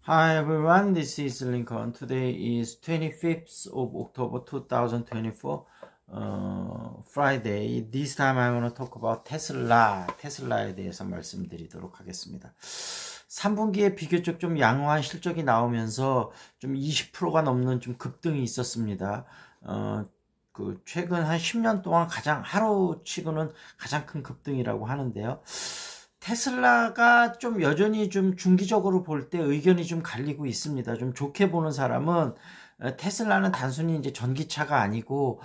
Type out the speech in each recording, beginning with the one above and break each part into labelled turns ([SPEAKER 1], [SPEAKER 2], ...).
[SPEAKER 1] Hi everyone, this is Lincoln. Today is 25th of October 2024, Friday. This time I want to talk about 테슬라에 대해서 말씀드리도록 하겠습니다. 3분기에 비교적 좀 양호한 실적이 나오면서 좀 20%가 넘는 좀 급등이 있었습니다. 최근 한 10년 동안 하루치고는 가장 큰 급등이라고 하는데요. 테슬라가 좀 여전히 좀 중기적으로 볼 때 의견이 좀 갈리고 있습니다. 좀 좋게 보는 사람은 테슬라는 단순히 이제 전기차가 아니고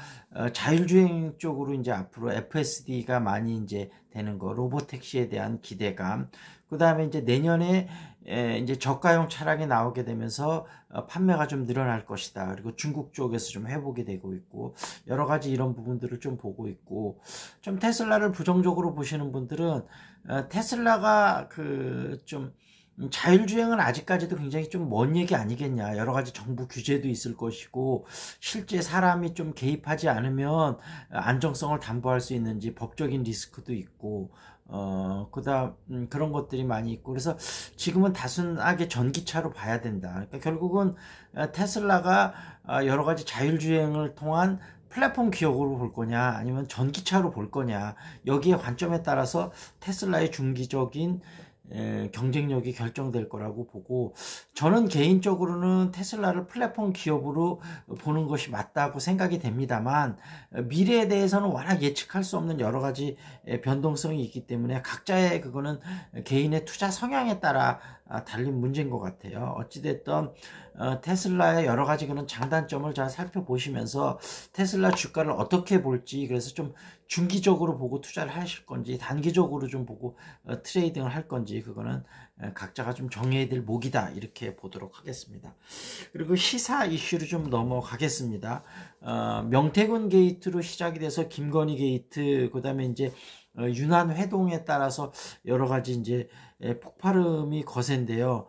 [SPEAKER 1] 자율주행 쪽으로 이제 앞으로 FSD가 많이 이제 되는 거, 로보택시에 대한 기대감. 그 다음에 이제 내년에 이제 저가형 차량이 나오게 되면서 판매가 좀 늘어날 것이다. 그리고 중국 쪽에서 좀 회복이 되고 있고 여러 가지 이런 부분들을 좀 보고 있고, 좀 테슬라를 부정적으로 보시는 분들은 테슬라가 좀 자율주행은 아직까지도 굉장히 좀 먼 얘기 아니겠냐. 여러 가지 정부 규제도 있을 것이고, 실제 사람이 좀 개입하지 않으면 안정성을 담보할 수 있는지 법적인 리스크도 있고, 그런 것들이 많이 있고, 그래서 지금은 단순하게 전기차로 봐야 된다. 그러니까 결국은 테슬라가 여러 가지 자율주행을 통한 플랫폼 기업으로 볼 거냐, 아니면 전기차로 볼 거냐, 여기에 관점에 따라서 테슬라의 중기적인 경쟁력이 결정될 거라고 보고, 저는 개인적으로는 테슬라를 플랫폼 기업으로 보는 것이 맞다고 생각이 됩니다만, 미래에 대해서는 워낙 예측할 수 없는 여러 가지 변동성이 있기 때문에 각자의 그거는 개인의 투자 성향에 따라 달린 문제인 것 같아요. 어찌됐든 테슬라의 여러 가지 그런 장단점을 잘 살펴보시면서 테슬라 주가를 어떻게 볼지, 그래서 좀 중기적으로 보고 투자를 하실 건지, 단기적으로 좀 보고 트레이딩을 할 건지, 그거는 각자가 좀 정해야 될 목이다, 이렇게 보도록 하겠습니다. 그리고 시사 이슈로 좀 넘어가겠습니다. 명태균 게이트로 시작이 돼서 김건희 게이트, 그 다음에 이제 윤한 회동에 따라서 여러 가지 이제 폭발음이 거센데요.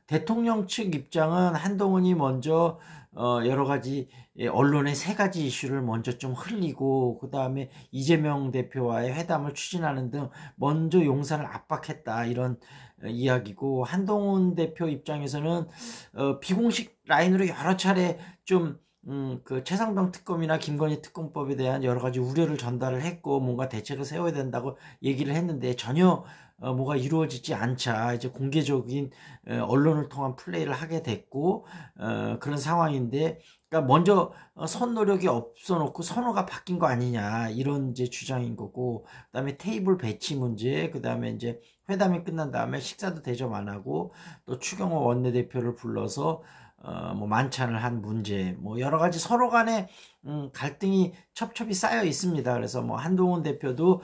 [SPEAKER 1] 대통령 측 입장은 한동훈이 먼저 여러 가지 언론의 세 가지 이슈를 먼저 좀 흘리고, 그 다음에 이재명 대표와의 회담을 추진하는 등 먼저 용산을 압박했다, 이런 이야기고, 한동훈 대표 입장에서는 비공식 라인으로 여러 차례 좀 최상병 특검이나 김건희 특검법에 대한 여러 가지 우려를 전달을 했고, 뭔가 대책을 세워야 된다고 얘기를 했는데 전혀 뭐가 이루어지지 않자 이제 공개적인 언론을 통한 플레이를 하게 됐고, 그런 상황인데, 그러니까 먼저 선 노력이 없어 놓고 선호가 바뀐 거 아니냐, 이런 이제 주장인 거고, 그다음에 테이블 배치 문제, 그다음에 이제 회담이 끝난 다음에 식사도 대접 안 하고 또 추경호 원내대표를 불러서 만찬을 한 문제, 여러 가지 서로 간에 갈등이 첩첩이 쌓여 있습니다. 그래서 한동훈 대표도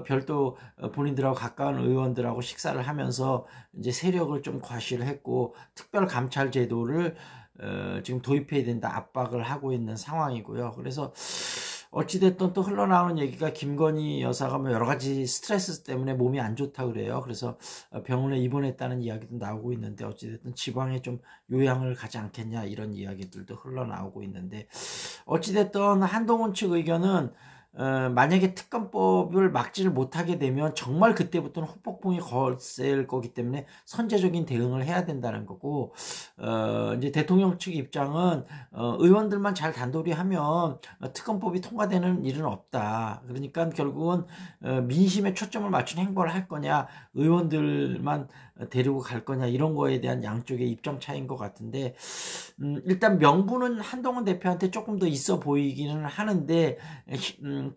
[SPEAKER 1] 별도 본인들하고 가까운 의원들하고 식사를 하면서 이제 세력을 좀 과시를 했고, 특별 감찰 제도를 지금 도입해야 된다 압박을 하고 있는 상황이고요. 그래서 어찌됐든 또 흘러나오는 얘기가 김건희 여사가 여러 가지 스트레스 때문에 몸이 안 좋다 그래요. 그래서 병원에 입원했다는 이야기도 나오고 있는데, 어찌됐든 지방에 좀 요양을 가지 않겠냐, 이런 이야기들도 흘러나오고 있는데, 어찌됐든 한동훈 측 의견은 만약에 특검법을 막지를 못하게 되면 정말 그때부터는 후폭풍이 거셀 거기 때문에 선제적인 대응을 해야 된다는 거고, 이제 대통령 측 입장은 의원들만 잘 단도리하면 특검법이 통과되는 일은 없다. 그러니까 결국은 민심에 초점을 맞춘 행보를 할 거냐, 의원들만 데리고 갈 거냐, 이런 거에 대한 양쪽의 입장 차이인 것 같은데, 일단 명분은 한동훈 대표한테 조금 더 있어 보이기는 하는데,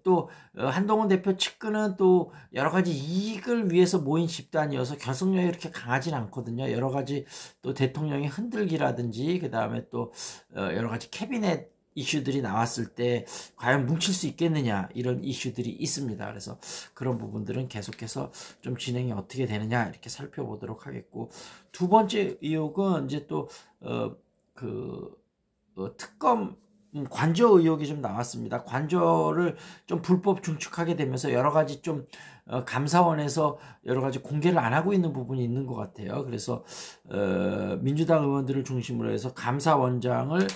[SPEAKER 1] 또 한동훈 대표 측근은 또 여러 가지 이익을 위해서 모인 집단이어서 결속력이 이렇게 강하진 않거든요. 여러 가지 또 대통령의 흔들기라든지, 그 다음에 또 여러 가지 캐비넷 이슈들이 나왔을 때 과연 뭉칠 수 있겠느냐, 이런 이슈들이 있습니다. 그래서 그런 부분들은 계속해서 좀 진행이 어떻게 되느냐, 이렇게 살펴보도록 하겠고, 두 번째 의혹은 이제 또 특검 관저 의혹이 좀 나왔습니다. 관저를 좀 불법 중축하게 되면서 여러 가지 좀 감사원에서 여러 가지 공개를 안 하고 있는 부분이 있는 것 같아요. 그래서 민주당 의원들을 중심으로 해서 감사원장을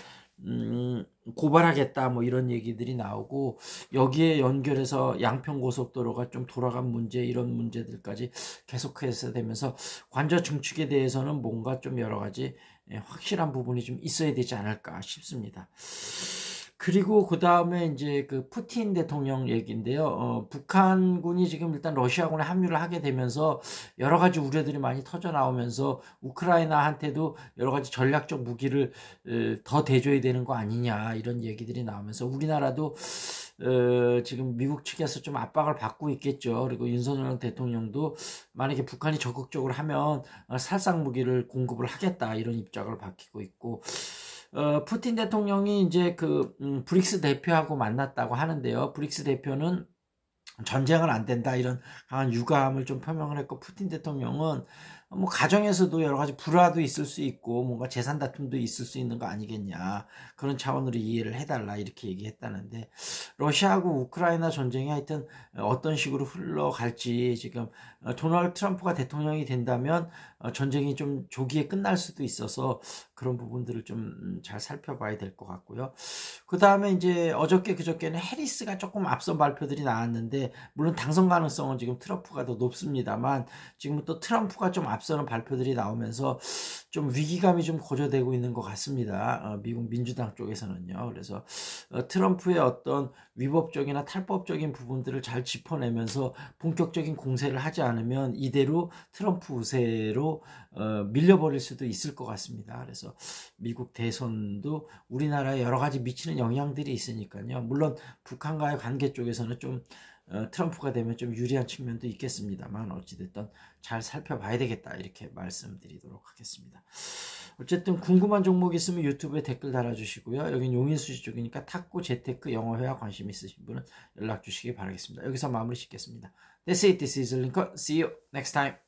[SPEAKER 1] 고발하겠다 뭐 이런 얘기들이 나오고, 여기에 연결해서 양평고속도로가 좀 돌아간 문제, 이런 문제들까지 계속해서 되면서 관저 증축에 대해서는 뭔가 좀 여러 가지 확실한 부분이 좀 있어야 되지 않을까 싶습니다. 그리고 그 다음에 이제 그 푸틴 대통령 얘기인데요. 북한군이 지금 일단 러시아군에 합류를 하게 되면서 여러 가지 우려들이 많이 터져 나오면서 우크라이나한테도 여러 가지 전략적 무기를 더 대줘야 되는 거 아니냐, 이런 얘기들이 나오면서 우리나라도 지금 미국 측에서 좀 압박을 받고 있겠죠. 그리고 윤석열 대통령도 만약에 북한이 적극적으로 하면 살상 무기를 공급을 하겠다, 이런 입장을 밝히고 있고, 푸틴 대통령이 이제 그 브릭스 대표하고 만났다고 하는데요. 브릭스 대표는 전쟁은 안 된다, 이런 강한 유감을 좀 표명을 했고, 푸틴 대통령은 뭐 가정에서도 여러 가지 불화도 있을 수 있고 뭔가 재산 다툼도 있을 수 있는 거 아니겠냐, 그런 차원으로 이해를 해달라, 이렇게 얘기했다는데, 러시아하고 우크라이나 전쟁이 하여튼 어떤 식으로 흘러갈지, 지금 도널드 트럼프가 대통령이 된다면 전쟁이 좀 조기에 끝날 수도 있어서 그런 부분들을 좀 잘 살펴봐야 될 것 같고요. 그 다음에 이제 어저께 그저께는 해리스가 조금 앞선 발표들이 나왔는데, 물론 당선 가능성은 지금 트럼프가 더 높습니다만, 지금 또 트럼프가 좀 앞서는 발표들이 나오면서 좀 위기감이 좀 고조되고 있는 것 같습니다. 미국 민주당 쪽에서는요. 그래서 트럼프의 어떤 위법적이나 탈법적인 부분들을 잘 짚어내면서 본격적인 공세를 하지 않으면 이대로 트럼프 우세로 밀려버릴 수도 있을 것 같습니다. 그래서 미국 대선도 우리나라에 여러 가지 미치는 영향들이 있으니까요. 물론 북한과의 관계 쪽에서는 좀 트럼프가 되면 좀 유리한 측면도 있겠습니다만, 어찌됐든 잘 살펴봐야 되겠다, 이렇게 말씀드리도록 하겠습니다. 어쨌든 궁금한 종목 있으면 유튜브에 댓글 달아주시고요. 여긴 용인수시 쪽이니까 탁구, 재테크, 영어회화 관심 있으신 분은 연락 주시기 바라겠습니다. 여기서 마무리 짓겠습니다. That's it. This is Lincoln. See you next time.